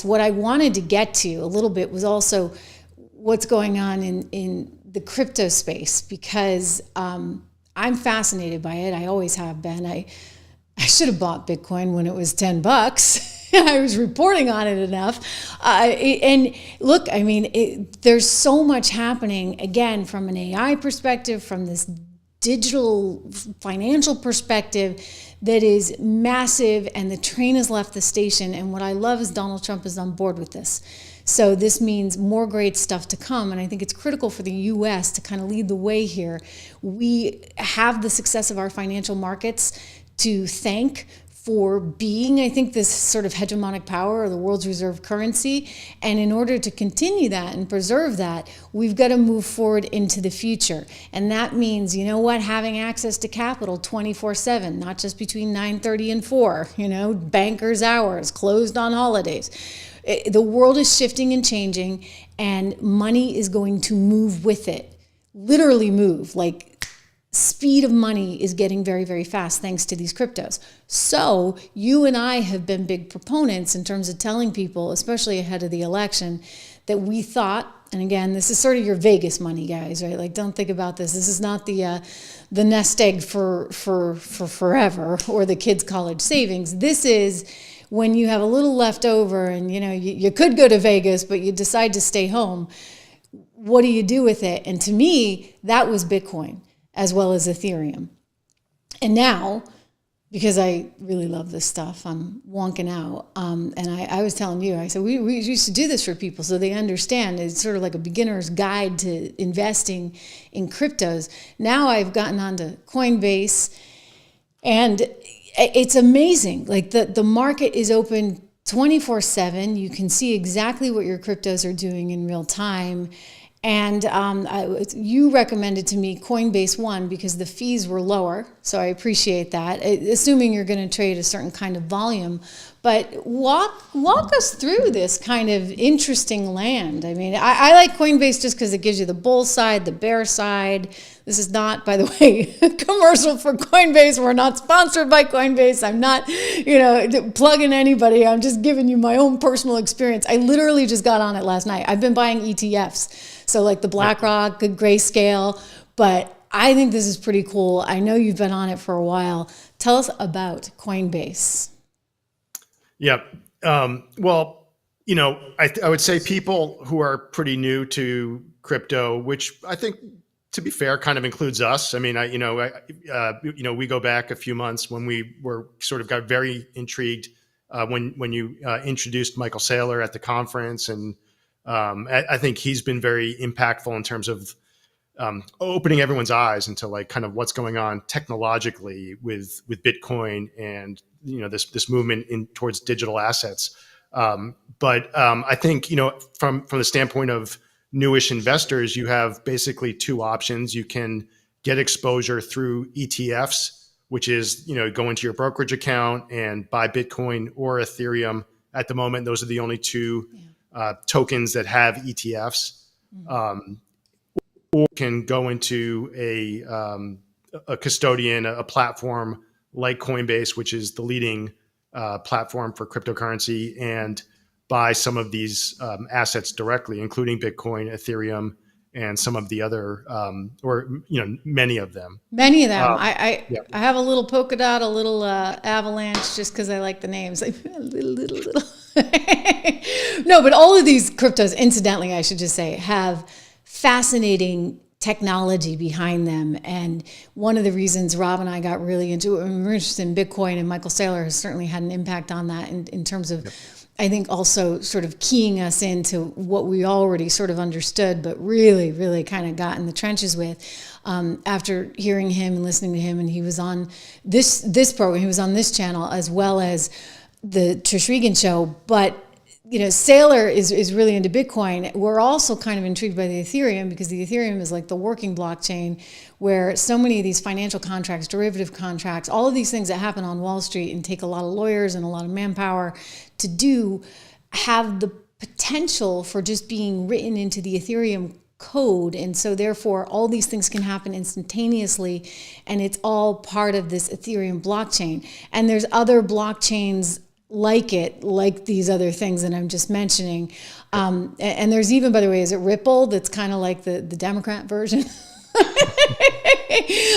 What I wanted to get to a little bit was also what's going on in the crypto space, because I'm fascinated by it. I always have been. I should have bought Bitcoin when it was $10. I was reporting on it enough. And look, I mean, there's so much happening, again, from an AI perspective, from this digital financial perspective, that is massive, and the train has left the station. And what I love is Donald Trump is on board with this. So this means more great stuff to come. And I think it's critical for the US to kind of lead the way here. We have the success of our financial markets to thank for being, I think, this sort of hegemonic power, or the world's reserve currency. And in order to continue that and preserve that, we've got to move forward into the future. And that means, you know what, having access to capital 24/7, not just between 9:30 and 4, bankers' hours, closed on holidays. The world is shifting and changing, and money is going to move with it. Literally move, like speed of money is getting very, very fast thanks to these cryptos. So you and I have been big proponents in terms of telling people, especially ahead of the election, that we thought, and again, this is sort of your Vegas money, guys, right? Like, don't think about this. This is not the nest egg for forever, or the kids' college savings. This is when you have a little left over, and you could go to Vegas, but you decide to stay home. What do you do with it? And to me, that was Bitcoin, as well as Ethereum. And now, because I really love this stuff, I'm wonking out. And I was telling you, I said, we used to do this for people so they understand. It's sort of like a beginner's guide to investing in cryptos. Now I've gotten onto Coinbase, and it's amazing. Like the market is open 24/7. You can see exactly what your cryptos are doing in real time. And you recommended to me Coinbase One because the fees were lower, so I appreciate that, assuming you're going to trade a certain kind of volume. But walk us through this kind of interesting land. I mean, I like Coinbase just because it gives you the bull side, the bear side. This is not, by the way, a commercial for Coinbase. We're not sponsored by Coinbase. I'm not, plugging anybody. I'm just giving you my own personal experience. I literally just got on it last night. I've been buying ETFs. So like the BlackRock, good Grayscale, but I think this is pretty cool. I know you've been on it for a while. Tell us about Coinbase. Yep. Well, I would say people who are pretty new to crypto, which I think, to be fair, kind of includes us. I mean, we go back a few months when we were got very intrigued when you introduced Michael Saylor at the conference, and I think he's been very impactful in terms of opening everyone's eyes into like kind of what's going on technologically with Bitcoin and this movement towards digital assets. But I think from the standpoint of newish investors, you have basically two options. You can get exposure through ETFs, which is go into your brokerage account and buy Bitcoin or Ethereum. At the moment, those are the only two tokens that have ETFs. Or can go into a custodian, a platform like Coinbase, which is the leading platform for cryptocurrency, and buy some of these assets directly, including Bitcoin, Ethereum, and some of the other, many of them. Many of them. I have a little Polkadot, a little Avalanche, just because I like the names. little. No, but all of these cryptos, incidentally, I should just say, have fascinating technology behind them. And one of the reasons Rob and I got really into it, we're interested in Bitcoin, and Michael Saylor has certainly had an impact on that in terms of, I think, also sort of keying us into what we already sort of understood, but really, really kind of got in the trenches with after hearing him and listening to him. And he was on this program, he was on this channel, as well as the Trish Regan show. But Saylor is really into Bitcoin. We're also kind of intrigued by the Ethereum, because the Ethereum is like the working blockchain, where so many of these financial contracts, derivative contracts, all of these things that happen on Wall Street and take a lot of lawyers and a lot of manpower to do, have the potential for just being written into the Ethereum code. And so therefore all these things can happen instantaneously, and it's all part of this Ethereum blockchain. And there's other blockchains like it, like these other things that I'm just mentioning. And there's even, by the way, is it Ripple? That's kind of like the Democrat version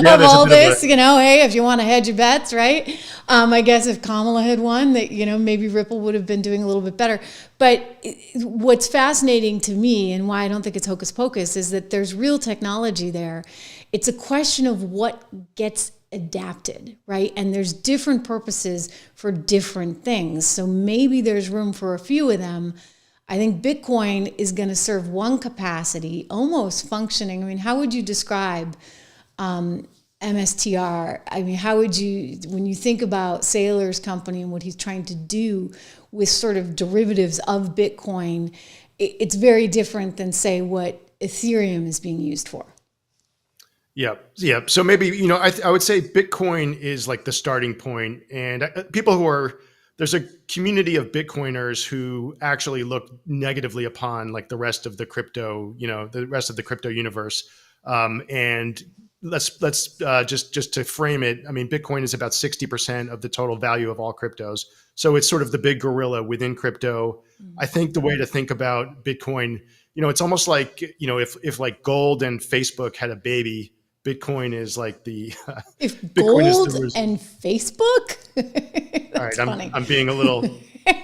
of all this, hey, if you want to hedge your bets, right? I guess if Kamala had won, that, maybe Ripple would have been doing a little bit better. But what's fascinating to me, and why I don't think it's hocus pocus, is that there's real technology there. It's a question of what gets adapted, right? And there's different purposes for different things. So maybe there's room for a few of them. I think Bitcoin is going to serve one capacity, almost functioning. I mean, how would you describe MSTR? I mean, how would you, when you think about Saylor's company and what he's trying to do with sort of derivatives of Bitcoin, it's very different than, say, what Ethereum is being used for. Yeah. So maybe, I would say Bitcoin is like the starting point, and there's a community of Bitcoiners who actually look negatively upon like the rest of the crypto, the rest of the crypto universe. And let's just to frame it, I mean, Bitcoin is about 60% of the total value of all cryptos. So it's sort of the big gorilla within crypto. I think the way to think about Bitcoin, it's almost like, if like gold and Facebook had a baby, Bitcoin is like the if Bitcoin gold is and Facebook. All right, funny. I'm being a little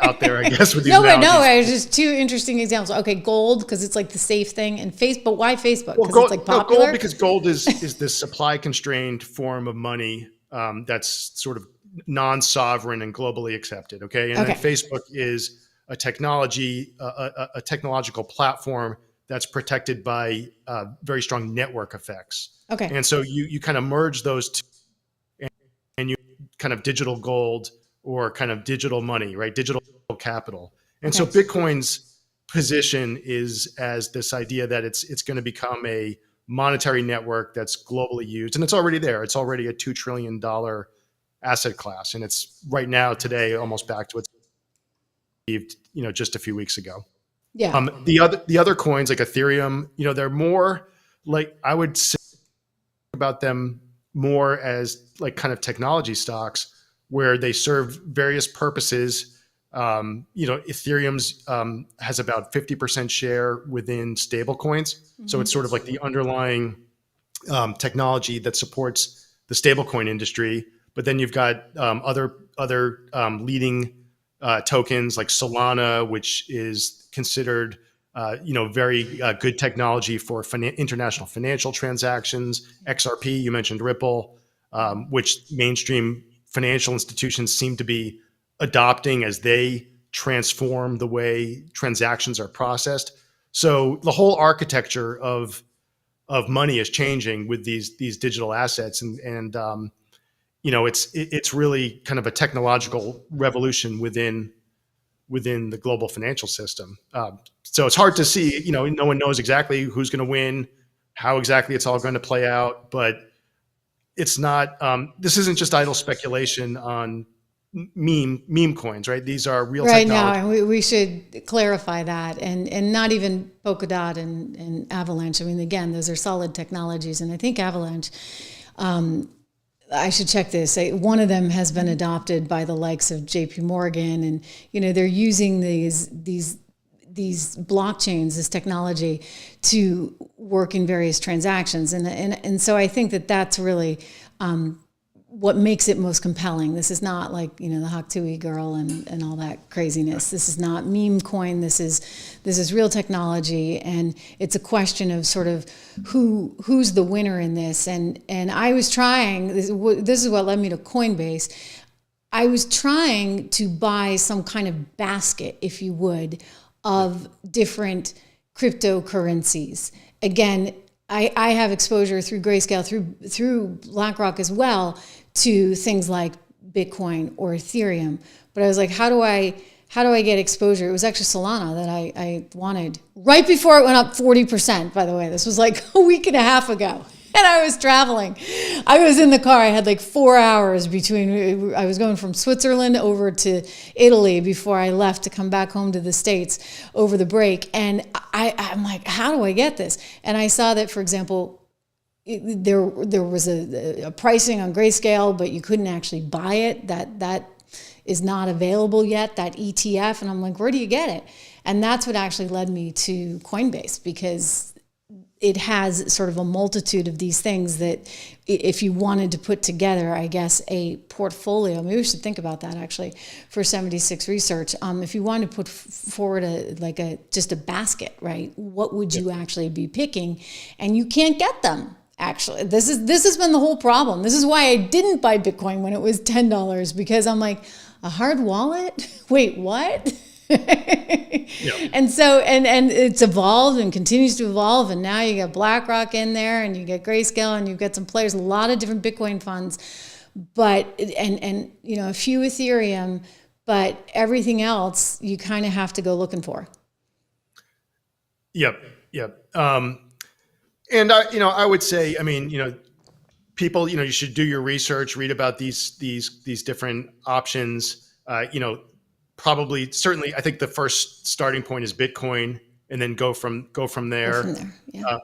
out there, I guess, with these analogies. No, it's just two interesting examples. Okay, gold because it's like the safe thing, and Facebook. But why Facebook? Because it's like popular. Gold because gold is this supply constrained form of money that's sort of non-sovereign and globally accepted. Okay, and then Facebook is a technological platform that's protected by very strong network effects. Okay. And so you kind of merge those two, and you kind of digital gold or kind of digital money, right? Digital capital. And so Bitcoin's position is as this idea that it's going to become a monetary network that's globally used, and it's already there. It's already a $2 trillion asset class, and it's right now today almost back to its just a few weeks ago. Yeah. The other coins like Ethereum, they're more like, I would say about them more as like kind of technology stocks where they serve various purposes. Ethereum's has about 50% share within stable coins. Mm-hmm. So it's sort of like the underlying technology that supports the stablecoin industry. But then you've got other leading tokens like Solana, which is considered very good technology for international financial transactions. XRP, you mentioned Ripple, which mainstream financial institutions seem to be adopting as they transform the way transactions are processed. So the whole architecture of money is changing with these digital assets, and it's really kind of a technological revolution within the global financial system. So it's hard to see, no one knows exactly who's going to win, how exactly it's all going to play out, but it's not, this isn't just idle speculation on meme coins, right? These are real technology. Right now, we should clarify that, and not even Polkadot and Avalanche. I mean, again, those are solid technologies, and I think Avalanche, I should check this. One of them has been adopted by the likes of JP Morgan, and they're using these blockchains, this technology, to work in various transactions, and so I think that's really what makes it most compelling. This is not like the Haktui girl and all that craziness. This is not meme coin. This is real technology, and it's a question of sort of who's the winner in this. And I was trying. This is what led me to Coinbase. I was trying to buy some kind of basket, if you would, of different cryptocurrencies. Again, I have exposure through Grayscale, through BlackRock as well, to things like Bitcoin or Ethereum. But I was like, how do I get exposure? It was actually Solana that I wanted right before it went up 40%, by the way. This was like a week and a half ago. And I was traveling. I was in the car. I had like 4 hours between, I was going from Switzerland over to Italy before I left to come back home to the States over the break. And I'm like, how do I get this? And I saw that, for example, there was a pricing on Grayscale, but you couldn't actually buy it. That is not available yet, that ETF. And I'm like, where do you get it? And that's what actually led me to Coinbase, because it has sort of a multitude of these things that if you wanted to put together, I guess, a portfolio, maybe we should think about that actually for 76 Research. If you wanted to put forward just a basket, right? What would you actually be picking? And you can't get them. Actually, this has been the whole problem. This is why I didn't buy Bitcoin when it was $10, because I'm like, a hard wallet? Wait, what? Yep. And so, and it's evolved and continues to evolve. And now you got BlackRock in there, and you get Grayscale, and you've got some players, a lot of different Bitcoin funds, but, and a few Ethereum, but everything else you kind of have to go looking for. Yep. And I would say, people, you should do your research, read about these different options. Probably, certainly, I think the first starting point is Bitcoin, and then go from there. Yeah.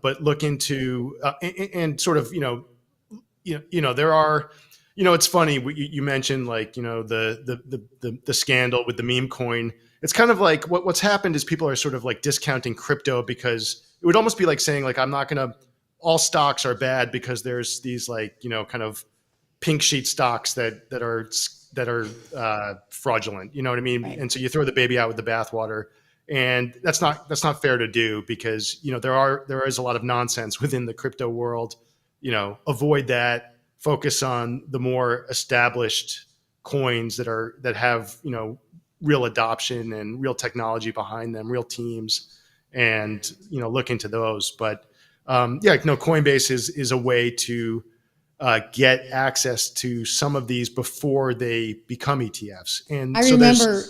But look into and sort of there are, it's funny, you mentioned the scandal with the meme coin. It's kind of like what's happened is people are sort of like discounting crypto, because it would almost be like saying, like, I'm not going to, all stocks are bad because there's these kind of pink sheet stocks that are fraudulent, you know what I mean? Right. And so you throw the baby out with the bathwater, and that's not fair to do, because there is a lot of nonsense within the crypto world. Avoid that, focus on the more established coins that have real adoption and real technology behind them, real teams, and look into those. But Coinbase is a way to get access to some of these before they become ETFs. And I remember,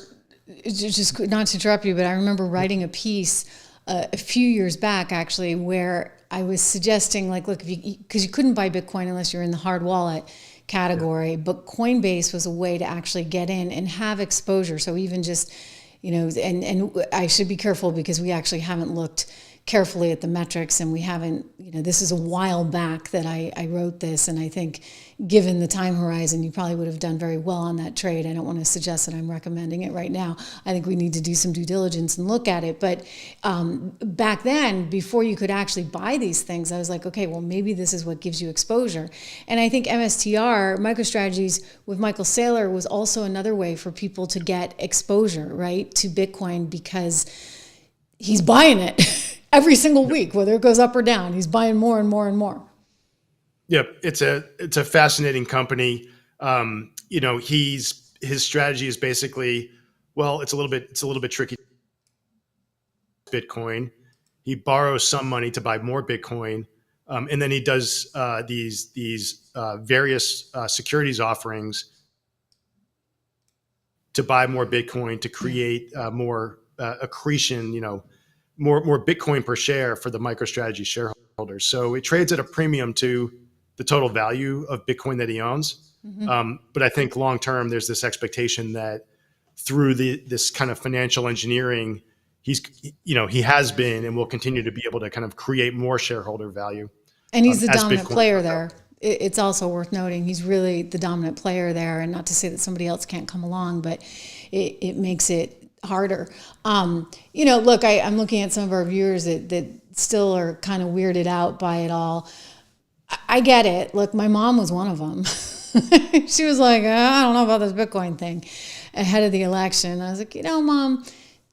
just not to interrupt you, but I remember writing a piece a few years back, actually, where I was suggesting, like, look, because you couldn't buy Bitcoin unless you're in the hard wallet category, but Coinbase was a way to actually get in and have exposure. So even just, and I should be careful, because we actually haven't looked carefully at the metrics, and we haven't, this is a while back that I wrote this, and I think given the time horizon, you probably would have done very well on that trade. I don't want to suggest that I'm recommending it right now. I think we need to do some due diligence and look at it. But back then, before you could actually buy these things, I was like, okay, well, maybe this is what gives you exposure. And I think MSTR, MicroStrategies with Michael Saylor, was also another way for people to get exposure, right, to Bitcoin, because he's buying it every single week, whether it goes up or down. He's buying more and more and more. Yep, it's a fascinating company. His strategy is basically, well, it's a little bit tricky. Bitcoin, he borrows some money to buy more Bitcoin, and then he does these various securities offerings to buy more Bitcoin to create more accretion, more Bitcoin per share for the MicroStrategy shareholders. So it trades at a premium to the total value of Bitcoin that he owns. Mm-hmm. But I think long term, there's this expectation that through this kind of financial engineering, he has been and will continue to be able to kind of create more shareholder value. And he's the dominant player there. It's also worth noting he's really the dominant player there, and not to say that somebody else can't come along, but it makes it harder. Look, I'm looking at some of our viewers that still are kind of weirded out by it all. I get it. Look, my mom was one of them. She was like, I don't know about this Bitcoin thing ahead of the election. I was like, Mom,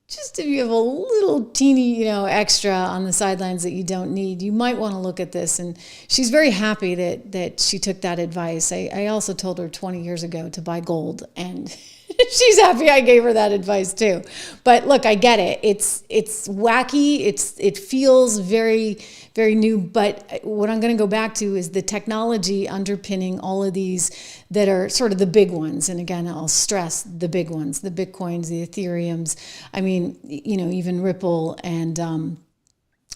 just if you have a little teeny, extra on the sidelines that you don't need, you might want to look at this. And she's very happy that she took that advice. I also told her 20 years ago to buy gold, and she's happy I gave her that advice too. But look, I get it. It's wacky. It feels very, very new. But what I'm going to go back to is the technology underpinning all of these that are sort of the big ones. And again, I'll stress the big ones, the Bitcoins, the Ethereums. I mean, even Ripple and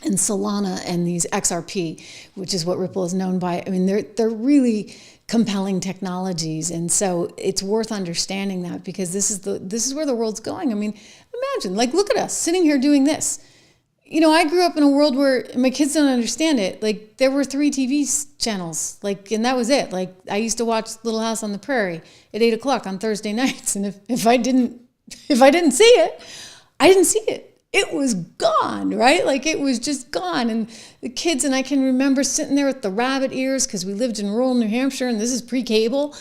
Solana and these XRP, which is what Ripple is known by. I mean, they're really compelling technologies, and so it's worth understanding that, because this is where the world's going. I mean, imagine, look at us sitting here doing this. I grew up in a world where my kids don't understand it. Like there were 3 TV channels, and that was it. Like I used to watch Little House on the Prairie at 8:00 on Thursday nights. And if I didn't see it, I didn't see it. It was gone, right? Like it was just gone. And the kids, and I can remember sitting there with the rabbit ears because we lived in rural New Hampshire and this is pre-cable,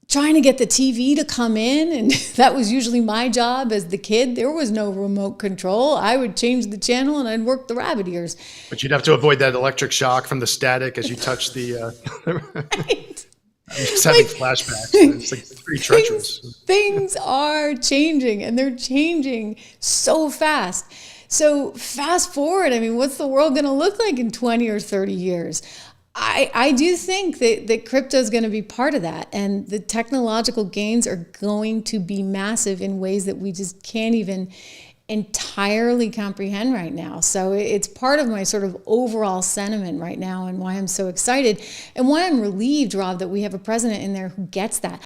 trying to get the TV to come in. And that was usually my job as the kid. There was no remote control. I would change the channel and I'd work the rabbit ears. But you'd have to avoid that electric shock from the static as you touch the... Right. I'm just having flashbacks. It's like pretty treacherous. Things are changing and they're changing so fast. So fast forward, what's the world going to look like in 20 or 30 years? I do think that crypto is going to be part of that. And the technological gains are going to be massive in ways that we just can't even entirely comprehend right now. So it's part of my sort of overall sentiment right now and why I'm so excited and why I'm relieved, Rob, that we have a president in there who gets that.